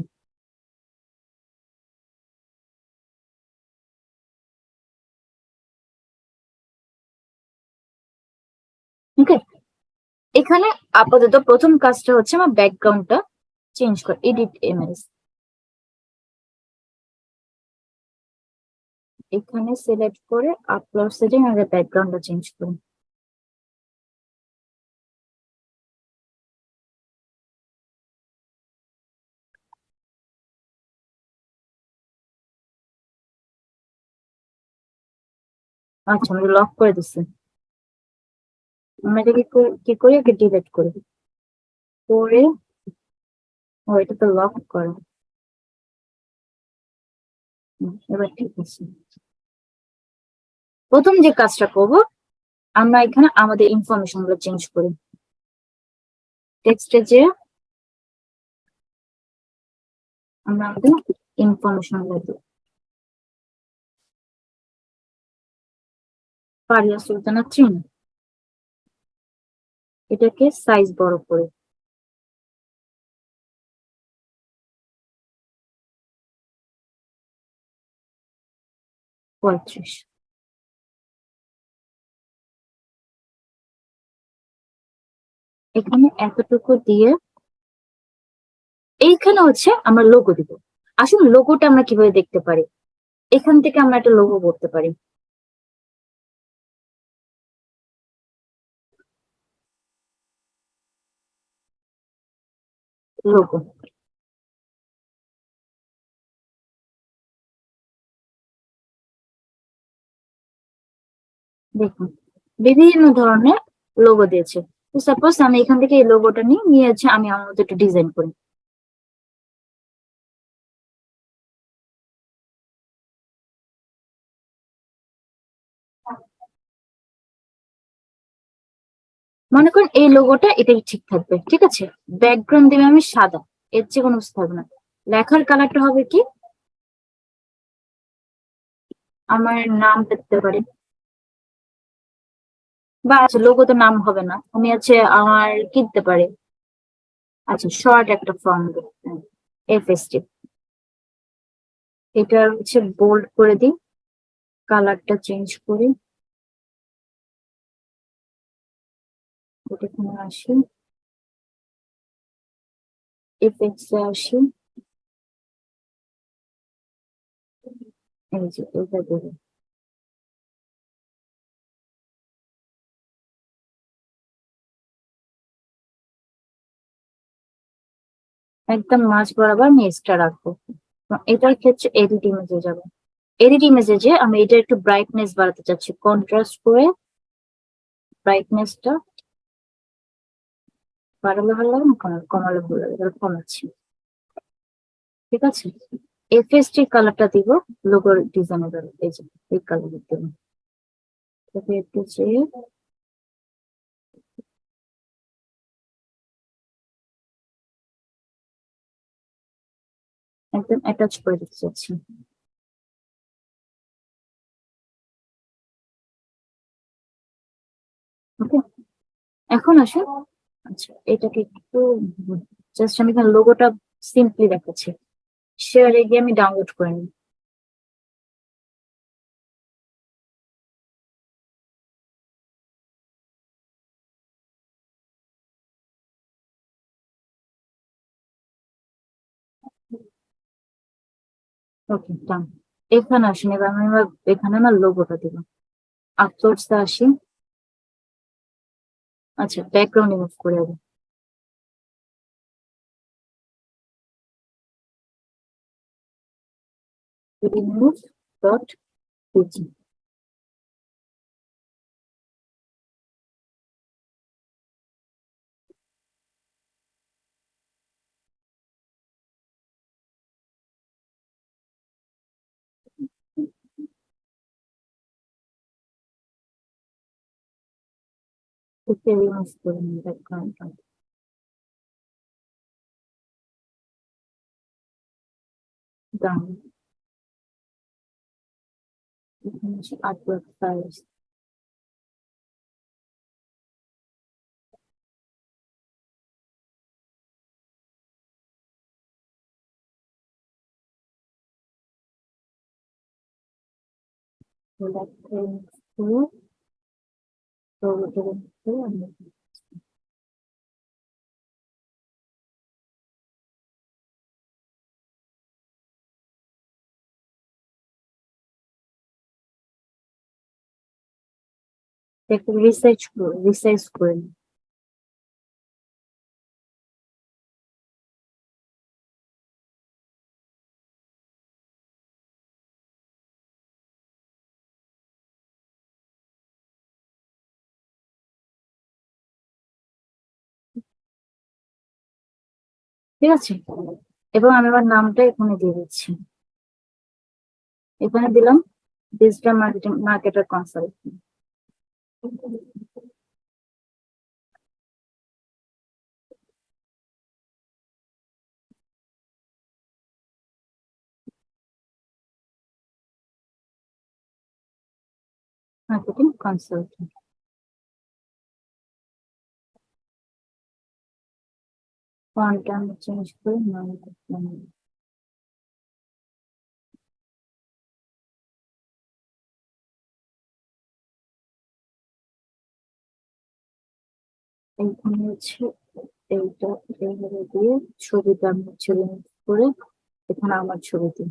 ওকে, এখানে আপাতত প্রথম কাজটা হচ্ছে আমার ব্যাকগ্রাউন্ডটা চেঞ্জ করি, এডিট ইমেজ। এখানে সিলেক্ট করে আপলোড সেটিং আর ব্যাকগ্রাউন্ডটা চেঞ্জ করি। আচ্ছা, আমি লক করে দিচ্ছি। আমরা এটাকে কি করি, একে ডিলিট করি। করে ও, এটা তো লক করে। এবার ঠিক আছে। প্রথম যে কাজটা করব, আমরা এখানে আমাদের ইনফরমেশন গুলো চেঞ্জ করি। টেক্সটে যে আমরা আমাদের ইনফরমেশন গুলো দিই। পারিয়া সুলতানা 3, এটাকে সাইজ বড় করে 35। এখানে এতটুকু দিয়ে এইখানে হচ্ছে আমরা লোগো দিব। আসলে লোগোটা আমরা কিভাবে দেখতে পারি, এখান থেকে আমরা একটা লোগো করতে পারি। লোগো, দেখুন বিভিন্ন ধরনের লোগো দিয়েছে। তো সাপোজ আমি এখান থেকে এই লোগোটা নিয়ে হচ্ছে আমি আমার মতো একটু ডিজাইন করি। মনে করেন এই লোগোটা এটাই ঠিক থাকবে, ঠিক আছে। ব্যাকগ্রাউন্ড দেবে আমি সাদা, এর চেয়ে কোনো কিছু থাকবে না। লেখার কালারটা হবে কি, আমার নাম দিতে পারি, বা আচ্ছা লোগো তো নাম হবে না, আমি আছে আমার কি দিতে পারি, আচ্ছা শর্ট একটা ফর্ম দিতে, এফএসটি। এটা হচ্ছে বোল্ড করে দিই, কালারটা চেঞ্জ করি, এটা এখানে আসি, এফেক্টস এ আসি, এই যে এটা দেবো। একদম মাঝ বরাবর আমি এক্সট্রা রাখবো। তো এটার ক্ষেত্রে এডিট ইমেজে যাবো। এডিট ইমেজে যে আমি এটা একটু ব্রাইটনেস বাড়াতে চাচ্ছি, কন্ট্রাস্ট করে ব্রাইটনেসটা বাড়ালে ভালো লাগে না, কমালে ভালো লাগে, তাহলে কমাচ্ছি। ঠিক আছে, এফএসটি কালারটা দিব, লোগোর ডিজাইনের, এই যে এই কালার দেবো। তবে একটু যে একদম অ্যাটাচ করে দিতে চাচ্ছি। ওকে, এখন আসুন, আচ্ছা এটাকে একটু জাস্ট আমি এখানে লোগোটা সিম্পলি দেখাচ্ছি, শেয়ারে গিয়ে আমি ডাউনলোড করে নিই। ওকে, ডান। এখানে আসেন, এবার আমি এখানে আমার লোগোটা দিব। আপলোডসে আসি। আচ্ছা, ব্যাকগ্রাউন্ড রিমুভ করে দেবো। Remove dot PG. Okay, remove করে নিই ব্যাকগ্রাউন্ডটা। ডান। এখানে আসি আপলোড ফাইলস। করে লোগোটা remove করে আমি একটু রিসাইজ করে নিই। ঠিক আছে, এবং আমি আমার নামটা এখানে দিয়ে দিচ্ছি। এখানে দিলাম digital marketer consultant. Marketing consultant. ফন্টটা আমি চেঞ্জ করে নাম করলাম। এইখানে হচ্ছে এইটা এইভাবে দিয়ে ছবিটা আমি ছবি করে এখানে আমার ছবি দিই।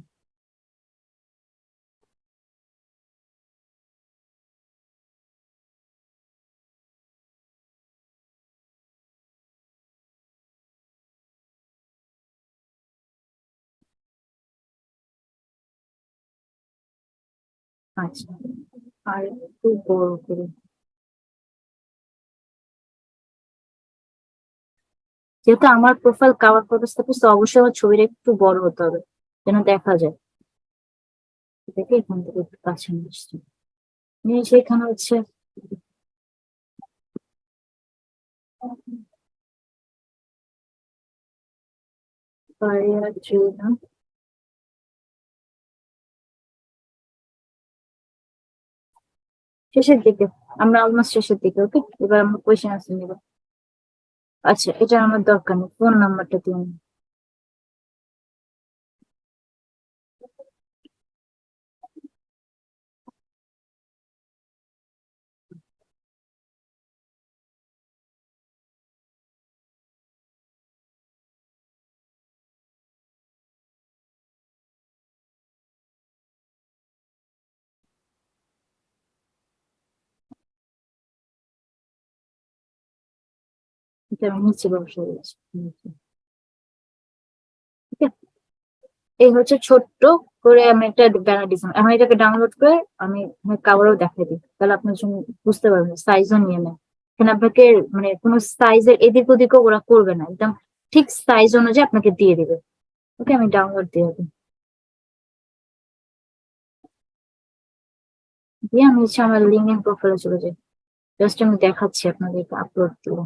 আচ্ছা, আর একটু বড় করে, যেহেতু আমার প্রোফাইল কাভার ফটো থাকবে তো অবশ্যই আমার ছবিটা একটু বড় হতে হবে যেন দেখা যায়। দেখে এখান থেকে একটু কাছে নিয়ে আসছি, নিয়ে এসে এখানে হচ্ছে শেষের দিকে, আমরা অলমোস্ট শেষের দিকে। ওকে, এবার আমরা কোয়েশ্চেন আনসার নিব। আচ্ছা, এটা আমার দরকার নেই, ফোন নাম্বারটা দিন। এটা আমি নিচে বসে দিচ্ছি। ঠিক আছে, এই হচ্ছে ছোট্ট করে আমি একটা ব্যানার ডিজাইন, এখন এটাকে ডাউনলোড করে আমি কাভারেও দেখাই দিই, তাহলে আপনার জন্য বুঝতে পারবেন, সাইজও নিয়ে নেয়। এখানে আপনাকে মানে কোনো সাইজের এদিক ওদিকও ওরা করবে না, একদম ঠিক সাইজ অনুযায়ী আপনাকে দিয়ে দিবে। ওকে, আমি ডাউনলোড দিয়ে দিই। দিয়ে আমি হচ্ছে আমার লিঙ্কডইন প্রোফাইলে চলে যাই। জাস্ট আমি দেখাচ্ছি আপনাদেরকে আপলোড দিব।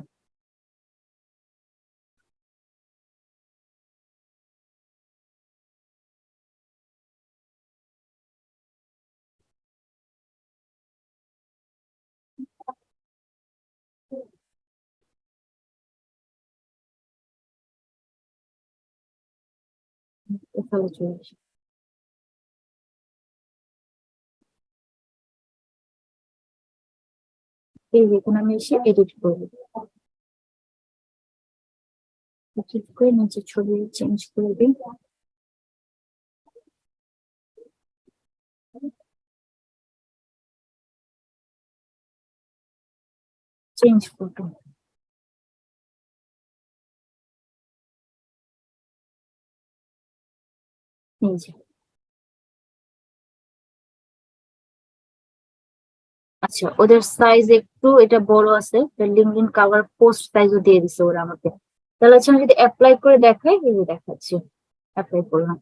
প্রোফাইলে চলে আসি। এই যে এখানে আমি এসে এডিট করবো, এডিট করে নিচে ছবি চেঞ্জ করে দিই। চেঞ্জ ফটো, এই যে আচ্ছা ওদের সাইজ একটু এটা বড় আছে, লিঙ্কডইন কভার পোস্ট সাইজও দিয়ে দিছে ওরা আমাকে। তাহলে হচ্ছে আমি যদি অ্যাপ্লাই করে দেখাই, এই যে দেখাচ্ছি, অ্যাপ্লাই করলাম।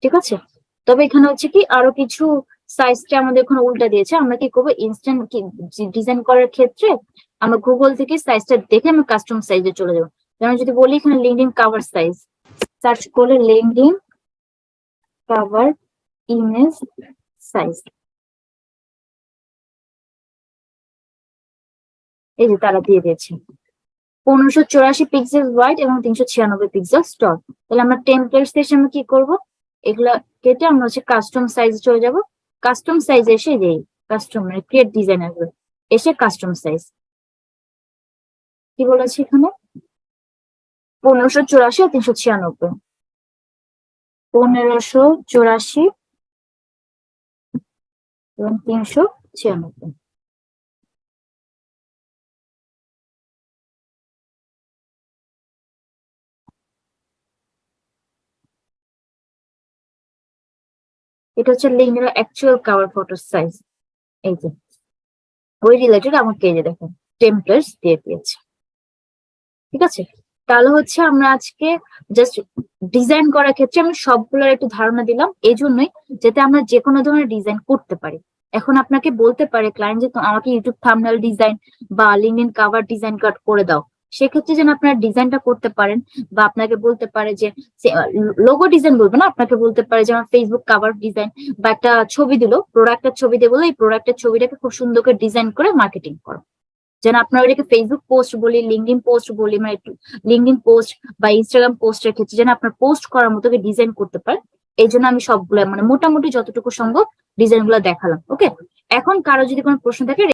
ঠিক আছে, তবে এখানে হচ্ছে কি আরো কিছু সাইজটা আমাদের ওখানে উল্টা দিয়েছে। আমরা কি করবো, ইনস্ট্যান্ট ডিজাইন করার ক্ষেত্রে আমরা গুগল থেকে সাইজটা দেখে আমরা কাস্টম সাইজে চলে যাবো। যেমন যদি বলি এখানে লিঙ্কডইন কভার সাইজ, সার্চ করলে লিঙ্কডইন কভার ইমেজ সাইজ, এই যে তারা দিয়ে দিয়েছে 1584 পিক্সেল ওয়াইড এবং 396 পিক্সেল স্টল। তাহলে আমরা টেমপ্লেটস এসে আমরা কি করব, এগুলা কেটে আমরা হচ্ছে কাস্টম সাইজে চলে যাব। কাস্টম সাইজ এসে যে কাস্টম মানে ক্রিয়েট ডিজাইন আসবে, এসে কাস্টম সাইজ কি বলেছে এখানে 1584 আর 396, 1584 এবং 396। এটা হচ্ছে লিঙ্কডইনের অ্যাকচুয়াল কভার ফটো সাইজ। এই যে ওই রিলেটেড আমাকে এই যে দেখেন টেমপ্লেটস দিয়ে দিয়েছে। ঠিক আছে, তাহলে হচ্ছে আমরা আজকে জাস্ট ডিজাইন করার ক্ষেত্রে আমি সবগুলোর একটু ধারণা দিলাম, এই জন্যই যাতে আমরা যে কোনো ধরনের ডিজাইন করতে পারি। এখন আপনাকে বলতে পারে ক্লায়েন্ট যে আমাকে ইউটিউব থাম্বনেল ডিজাইন বা লিঙ্কডইন কভার ডিজাইন করে দাও, সেক্ষেত্রে যেন আপনারা ডিজাইনটা করতে পারেন। বা আপনাকে বলতে পারে যে লোগো ডিজাইন বলবো না, আপনাকে বলতে পারে যে আমার ফেসবুক কভার ডিজাইন বা একটা ছবি দিল, প্রোডাক্টের ছবি দিয়ে বলে এই প্রোডাক্টের ছবিটাকে খুব সুন্দর করে ডিজাইন করে মার্কেটিং করো। যেন আপনারা এটাকে ফেসবুক পোস্ট বলি, লিঙ্কডইন পোস্ট বলি, মানে একটু লিঙ্কডইন পোস্ট বা ইনস্টাগ্রাম পোস্টের ক্ষেত্রে যেন আপনার পোস্ট করার মতো ডিজাইন করতে পারেন। এই জন্য আমি সবগুলো মানে মোটামুটি যতটুকু সম্ভব ডিজাইন গুলো দেখালাম। ওকে, এখন কারো যদি কোনো প্রশ্ন থাকে